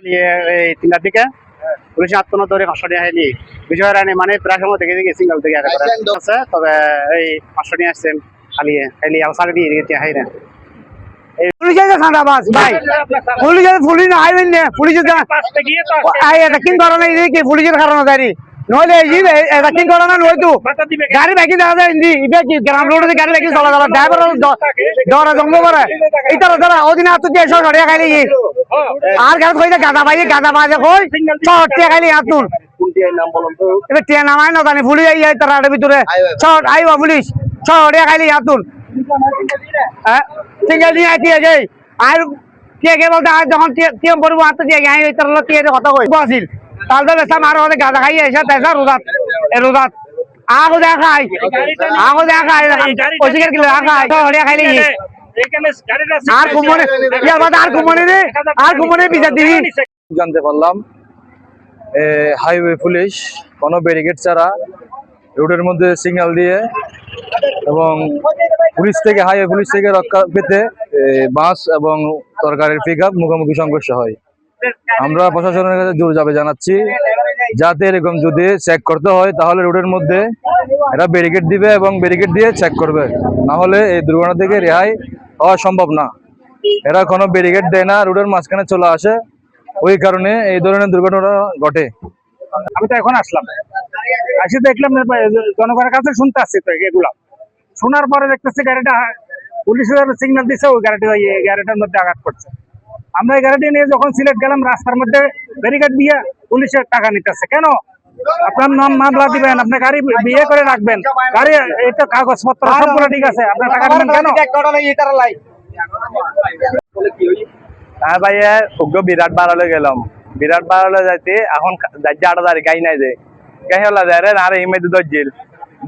এই 3টার দিকে পুলিশ আত্মন ধরে কষ্ট নিয়ে হয়নি বিষয় রানি মানে প্রায় সময় থেকে দেখি সিঙ্গল থেকে আছে তবে এই কষ্ট নিয়ে আসছেন খালি খালি আসার দিয়ে দিকে হাই না পুলিশের খান্দাবাজ ভাই পুলিশ আইবেন না পুলিশের কিন কারণে কি পুলিশের কারণে দাঁড়ি নইলে কিন কারণে নয়তো গাড়ি ব্যাকিং দেখা যায় ইবে কি গ্রাম রোডে গাড়ি ব্যাকিং চলা যাবে ড্রাইভার ডরা জঙ্গ করে এইটা যারা অদিনে আত্ম দিয়ে সব গাড়ি খাইলি আর গাড়ি কইতে গাদা বাজে কই চটে খাইলি আতুন এবার টিয়া নামাই না জানি পুলিশ আই তার ভিতরে চট আইবা পুলিশ চটে খাইলি আতুন হ্যাঁ সিঙ্গেল দিয়ে আইতে যাই আর কে কে বলতে আর যখন টিএম পড়বো আত্ম দিয়ে আই তার লোক টিয়ে কথা কই বসিল তাহলে বেসা মারো ওদের গাদা খাইয়ে এসে তেসা রোদাত আগো দেখাই পয়সা কিলো আখাই হড়িয়া খাইলি আর কুমনে ইয়ার বাদ আর কুমনে বিচার দিবি জানতে পারলাম হাইওয়ে পুলিশ কোনো ব্যারিকেড ছাড়া রোডের মধ্যে সিগন্যাল দিয়ে এবং পুলিশ থেকে হাইওয়ে পুলিশ থেকে রক্ষা পেতে বাস এবং সরকারের পিকআপ মুখোমুখি সংঘর্ষ হয়। আমরা প্রশাসনের কাছে জোর দাবি জানাচ্ছি যাতে এরকম যদি চেক করতে হয় তাহলে রোডের মধ্যে এরা ব্যারিকেড দিবে এবং ব্যারিকেড দিয়ে চেক করবে, না হলে এই দুর্ঘটনা থেকে রেহাই হওয়া সম্ভব না। এরা কোনো ব্যারিকেড দেয় না, রোডের মাঝখানে চলে আসে, ওই কারণে এই ধরনের দুর্ঘটনা ঘটে। আমি তো এখন আসলাম, আসি দেখলাম জনগণের কাছে শুনতে আসছি তো এগুলা শোনার পরে দেখতেছি গাড়িটা পুলিশের সিগন্যাল দিচ্ছে, ওই গাড়িটার মধ্যে আঘাত করছে। আমরা এই গাড়িটি নিয়ে যখন সিলেট গেলাম রাস্তার মধ্যে ব্যারিকেড দিয়ে পুলিশের টাকা নিতেছে। কেন? আপনার নাম মামলা দিবেন, আপনি গাড়ি বিয়ে করে রাখবেন, গাড়ি এটা কাগজপত্র সবগুলো ঠিক আছে, আপনার টাকা দিবেন কেন? হ্যাঁ ভাইয়া বিরাট বাড়ালে গেলাম, বিরাট বাড়ালে যাইতে এখন যাইতে 8 তারিখ গাই নাই যে গাই হলা যায় রে আর ইমেজ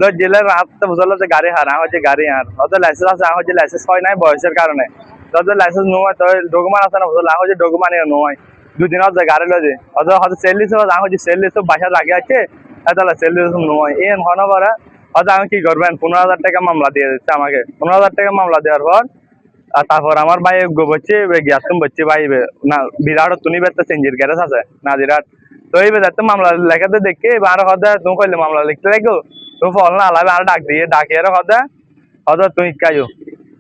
দজ্জিলের রাতে বুঝলো যে গাড়ি হার হচ্ছে গাড়ি হার ওদের লাইসেন্স আছে হচ্ছে লাইসেন্স হয় নাই বয়সের কারণে তোদের লাইসেন্স নয় তো ডকুমেন্ট আছে না বুঝলো হচ্ছে ডকুমেন্ট নয় দুদিন হচ্ছে গাড়ি লজে ওদের হয়তো সেললিস হচ্ছে সেললিস বাসা লাগে আছে তাহলে সেললিস নয় এই ঘন করে হয়তো আমি কি করবেন 15,000 টাকা মামলা দিয়ে দিচ্ছে আমাকে। 15,000 টাকা মামলা দেওয়ার পর আর তারপর আমার ভাই বলছে গ্যাসম বলছে ভাই না বিরাট তুমি বেতে সেঞ্জির গ্যারেজ আছে না বিরাট তো এই বেদাতে মামলা লেখাতে দেখে আর হদা তুমি কইলে মামলা লিখতে লাগো তুমি ফল না আলাবে আর ডাকি আর হদা তুমি কাজো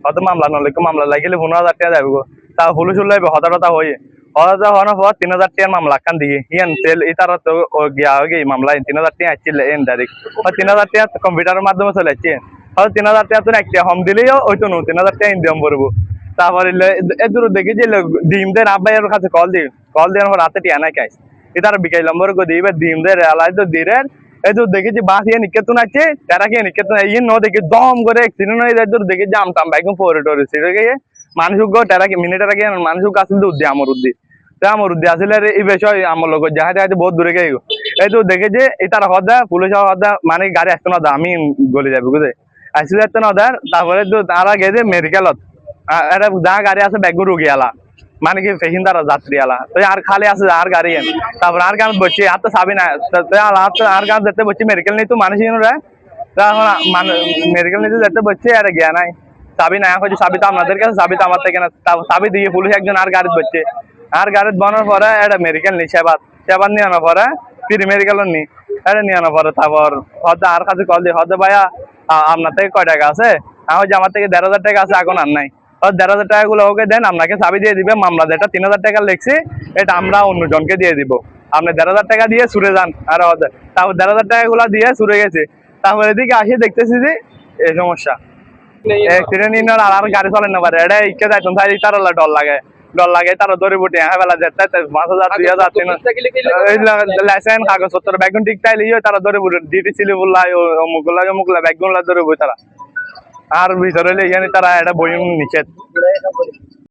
হয়তো মামলা নলে মামলা লাগিলে 15,000 টাকা যাবে গো তা পুলিশ উল্লাইবে হদাটা হয়ে হদা হওয়ার পর 3,000 টাকার মামলা কান দিকে ইয়ান তেল ইতারা তো গিয়া হয়ে মামলা 3,000 টাকা আসছিল এন ডাইরেক্ট 3,000 টাকা কম্পিউটারের মাধ্যমে চলে যাচ্ছে হয়তো 3,000 টাকা তো একটা হোম দিলেও ওই তো 3,000 টাকা ইনকাম করবো। তারপরে এদুর দেখি যে ডিম দেন আব্বাইয়ের কাছে কল দেওয়ার পর রাতে টিয়া নাই খাইস এটার বিকাই নম্বর করে দিবে ডিম দের আলাই তো দিরের এদুর দেখি যে বাস ইয়ে নিকেতন আছে তারা কি নিকেতন ইয়ে ন দেখি দম করে অ্যাক্সিডেন্ট হয়ে যায় এদুর দেখি জাম টাম বাইক পরে টরে সেটা গিয়ে মানুষ তারা কি মিনিটের আগে মানুষ আসলে উদ্দি আমার উদ্দি আসলে এই বিষয় আমার লোক যাহাতে আছে বহুত দূরে গিয়ে এই তো দেখে যে এটার হদা পুলিশ হদা মানে গাড়ি আসতো না আমি গলে যাবে বুঝে আসলে আসতো না তারপরে তো তারা গেছে মেডিকেলত এটা যা গাড়ি আছে ব্যাগুর রুগী আলা মানে কি ফেহিন দ্বারা যাত্রী আলা তো আর খালি আছে আর গাড়ি তারপর আর গান বলছি আর তো সাবি না আর গান যেতে বলছি মেডিকেল নিয়ে তো মানুষ এখন মেডিকেল নিতে যেতে বলছে আর গিয়া নাই চাবি না হচ্ছে চাবি তো আপনাদের কাছে চাবি তো আমার থেকে না চাবি দিয়ে পুলিশ একজন আর গাড়ি বলছে আর গাড়ি বানোর পরে এটা মেডিকেল নি সেবার নিয়ে আনার পরে ফির মেডিকেল নি এটা নিয়ে আনার পরে তারপর হয়তো আর কাছে কল দিয়ে হয়তো ভাইয়া আপনার থেকে কয় টাকা আছে হচ্ছে আমার থেকে 1,500 টাকা আছে এখন আর নাই 1,500 টাকা গুলো ওকে দেন আপনাকে চাবি দিয়ে দিবে মামলা যেটা 3,000 টাকা লিখছি এটা আমরা অন্যজনকে দিয়ে দিব আপনি 1,500 টাকা দিয়ে সুরে যান আর তারপর 1,500 টাকা গুলা দিয়ে সুরে গেছে তারপর এদিকে আসে দেখতেছি যে এই সমস্যা অ্যাক্সিডেন্ট ইন আর গাড়ি চলেন না পারে এটা ইকে যাইতো তার ডর লাগে তারা ধরে বুটে হ্যাঁ বেলা যেতে 5,000 2,000 লাইসেন্স কাগজপত্র ব্যাগুন ঠিক চাইলে তারা ধরে বুটে ডিটি ছিলি বললাই মুগলা ব্যাগুনলা ধরে বই তারা আর ভিতরে এখানে তারা একটা বই নিষেধ